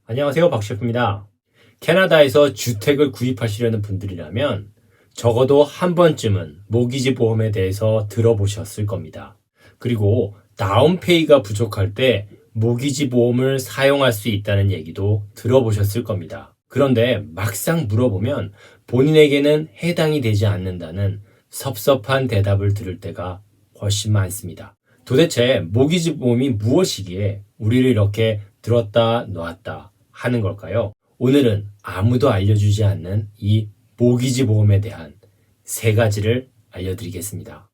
안녕하세요, 박 셰프입니다. 캐나다에서 주택을 구입하시려는 분들이라면 적어도 한 번쯤은 모기지 보험에 대해서 들어보셨을 겁니다. 그리고 다운페이가 부족할 때 모기지 보험을 사용할 수 있다는 얘기도 들어보셨을 겁니다. 그런데 막상 물어보면 본인에게는 해당이 되지 않는다는 섭섭한 대답을 들을 때가 훨씬 많습니다. 도대체 모기지 보험이 무엇이기에 우리를 이렇게 들었다 놨다 하는 걸까요? 오늘은 아무도 알려주지 않는 이 모기지 보험에 대한 3가지를 알려드리겠습니다.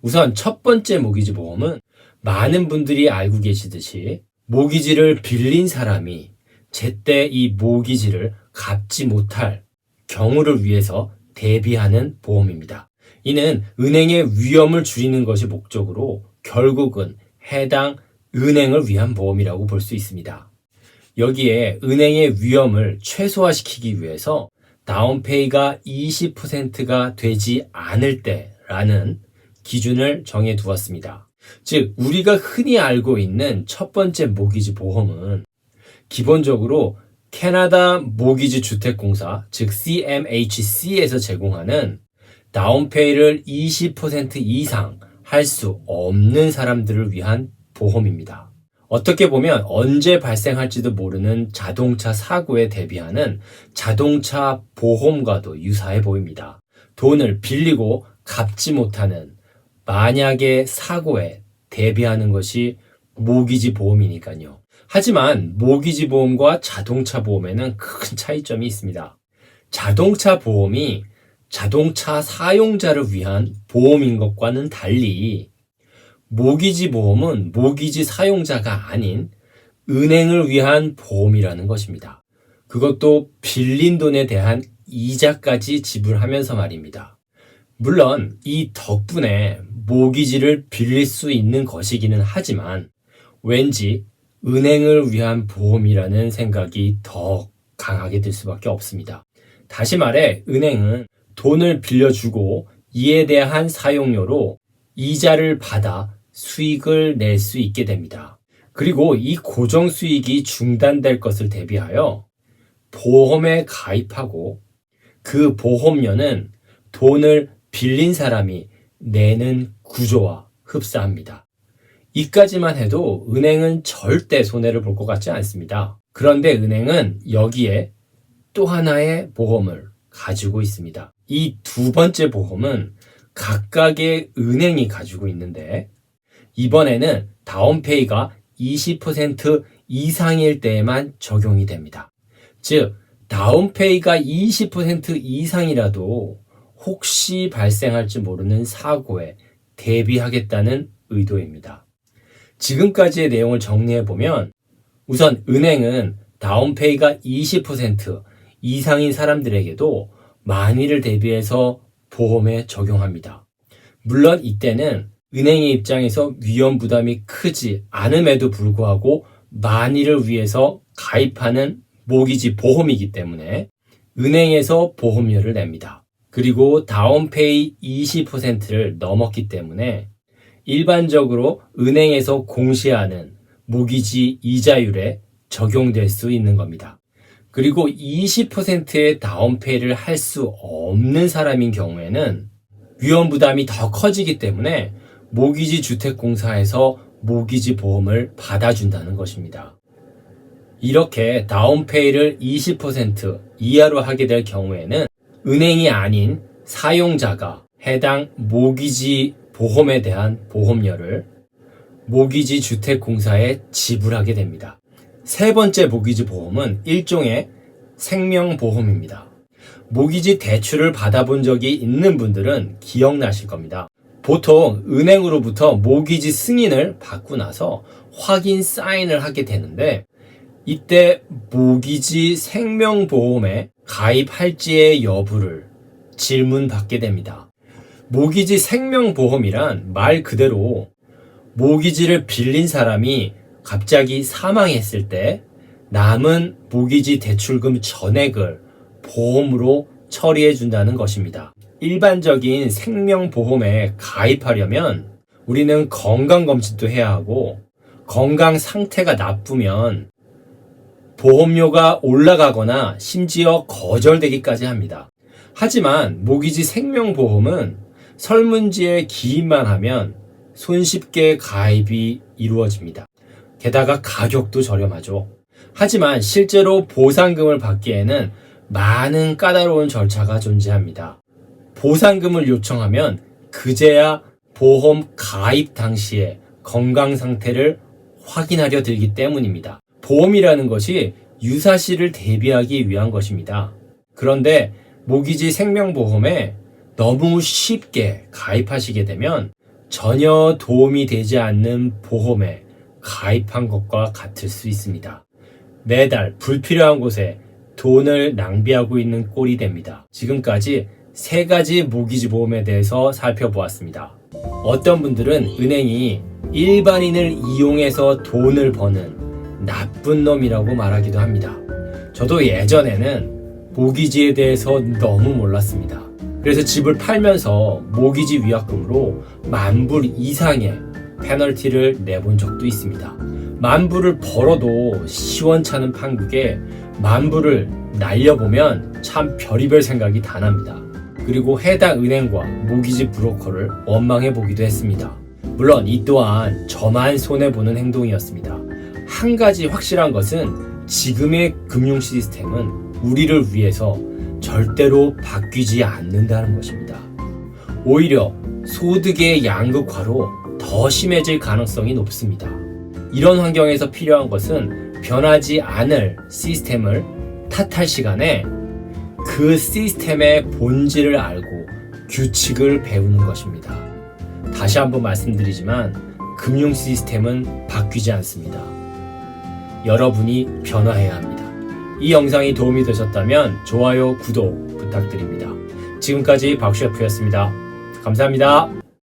우선 첫 번째 모기지 보험은 많은 분들이 알고 계시듯이 모기지를 빌린 사람이 제때 이 모기지를 갚지 못할 경우를 위해서 대비하는 보험입니다. 이는 은행의 위험을 줄이는 것이 목적으로 결국은 해당 은행을 위한 보험이라고 볼 수 있습니다. 여기에 은행의 위험을 최소화시키기 위해서 다운페이가 20%가 되지 않을 때라는 기준을 정해 두었습니다. 즉, 우리가 흔히 알고 있는 첫 번째 모기지 보험은 기본적으로 캐나다 모기지 주택공사, 즉 CMHC에서 제공하는 다운페이를 20% 이상 할 수 없는 사람들을 위한 보험입니다. 어떻게 보면 언제 발생할지도 모르는 자동차 사고에 대비하는 자동차 보험과도 유사해 보입니다. 돈을 빌리고 갚지 못하는 만약의 사고에 대비하는 것이 모기지 보험이니까요. 하지만 모기지 보험과 자동차 보험에는 큰 차이점이 있습니다. 자동차 보험이 자동차 사용자를 위한 보험인 것과는 달리 모기지 보험은 모기지 사용자가 아닌 은행을 위한 보험이라는 것입니다. 그것도 빌린 돈에 대한 이자까지 지불하면서 말입니다. 물론 이 덕분에 모기지를 빌릴 수 있는 것이기는 하지만 왠지 은행을 위한 보험이라는 생각이 더 강하게 들 수밖에 없습니다. 다시 말해 은행은 돈을 빌려주고 이에 대한 사용료로 이자를 받아 수익을 낼 수 있게 됩니다. 그리고 이 고정 수익이 중단될 것을 대비하여 보험에 가입하고 그 보험료는 돈을 빌린 사람이 내는 구조와 흡사합니다. 이까지만 해도 은행은 절대 손해를 볼 것 같지 않습니다. 그런데 은행은 여기에 또 하나의 보험을 가지고 있습니다. 이 두 번째 보험은 각각의 은행이 가지고 있는데 이번에는 다운페이가 20% 이상일 때에만 적용이 됩니다. 즉, 다운페이가 20% 이상이라도 혹시 발생할지 모르는 사고에 대비하겠다는 의도입니다. 지금까지의 내용을 정리해보면 우선 은행은 다운페이가 20% 이상인 사람들에게도 만일을 대비해서 보험에 적용합니다. 물론 이때는 은행의 입장에서 위험 부담이 크지 않음에도 불구하고 만일을 위해서 가입하는 모기지 보험이기 때문에 은행에서 보험료를 냅니다. 그리고 다운페이 20%를 넘었기 때문에 일반적으로 은행에서 공시하는 모기지 이자율에 적용될 수 있는 겁니다. 그리고 20%의 다운페이를 할 수 없는 사람인 경우에는 위험 부담이 더 커지기 때문에 모기지 주택공사에서 모기지 보험을 받아준다는 것입니다. 이렇게 다운페이를 20% 이하로 하게 될 경우에는 은행이 아닌 사용자가 해당 모기지 보험에 대한 보험료를 모기지 주택공사에 지불하게 됩니다. 세 번째 모기지 보험은 일종의 생명보험입니다. 모기지 대출을 받아본 적이 있는 분들은 기억나실 겁니다. 보통 은행으로부터 모기지 승인을 받고 나서 확인 사인을 하게 되는데 이때 모기지 생명보험에 가입할지의 여부를 질문받게 됩니다. 모기지 생명보험이란 말 그대로 모기지를 빌린 사람이 갑자기 사망했을 때 남은 모기지 대출금 전액을 보험으로 처리해 준다는 것입니다. 일반적인 생명보험에 가입하려면 우리는 건강검진도 해야 하고 건강 상태가 나쁘면 보험료가 올라가거나 심지어 거절되기까지 합니다. 하지만 모기지 생명보험은 설문지에 기입만 하면 손쉽게 가입이 이루어집니다. 게다가 가격도 저렴하죠. 하지만 실제로 보상금을 받기에는 많은 까다로운 절차가 존재합니다. 보상금을 요청하면 그제야 보험 가입 당시에 건강 상태를 확인하려 들기 때문입니다. 보험이라는 것이 유사시를 대비하기 위한 것입니다. 그런데 모기지 생명보험에 너무 쉽게 가입하시게 되면 전혀 도움이 되지 않는 보험에 가입한 것과 같을 수 있습니다. 매달 불필요한 곳에 돈을 낭비하고 있는 꼴이 됩니다. 지금까지 3가지 모기지 보험에 대해서 살펴보았습니다. 어떤 분들은 은행이 일반인을 이용해서 돈을 버는 나쁜 놈이라고 말하기도 합니다. 저도 예전에는 모기지에 대해서 너무 몰랐습니다. 그래서 집을 팔면서 모기지 위약금으로 10,000불 이상의 페널티를 내본 적도 있습니다. 10,000불을 벌어도 시원찮은 판국에 10,000불을 날려보면 참 별의별 생각이 다 납니다. 그리고 해당 은행과 모기지 브로커를 원망해 보기도 했습니다. 물론 이 또한 저만 손해보는 행동이었습니다. 한 가지 확실한 것은 지금의 금융 시스템은 우리를 위해서 절대로 바뀌지 않는다는 것입니다. 오히려 소득의 양극화로 더 심해질 가능성이 높습니다. 이런 환경에서 필요한 것은 변하지 않을 시스템을 탓할 시간에 그 시스템의 본질을 알고 규칙을 배우는 것입니다. 다시 한번 말씀드리지만 금융 시스템은 바뀌지 않습니다. 여러분이 변화해야 합니다. 이 영상이 도움이 되셨다면 좋아요, 구독 부탁드립니다. 지금까지 박셰프였습니다. 감사합니다.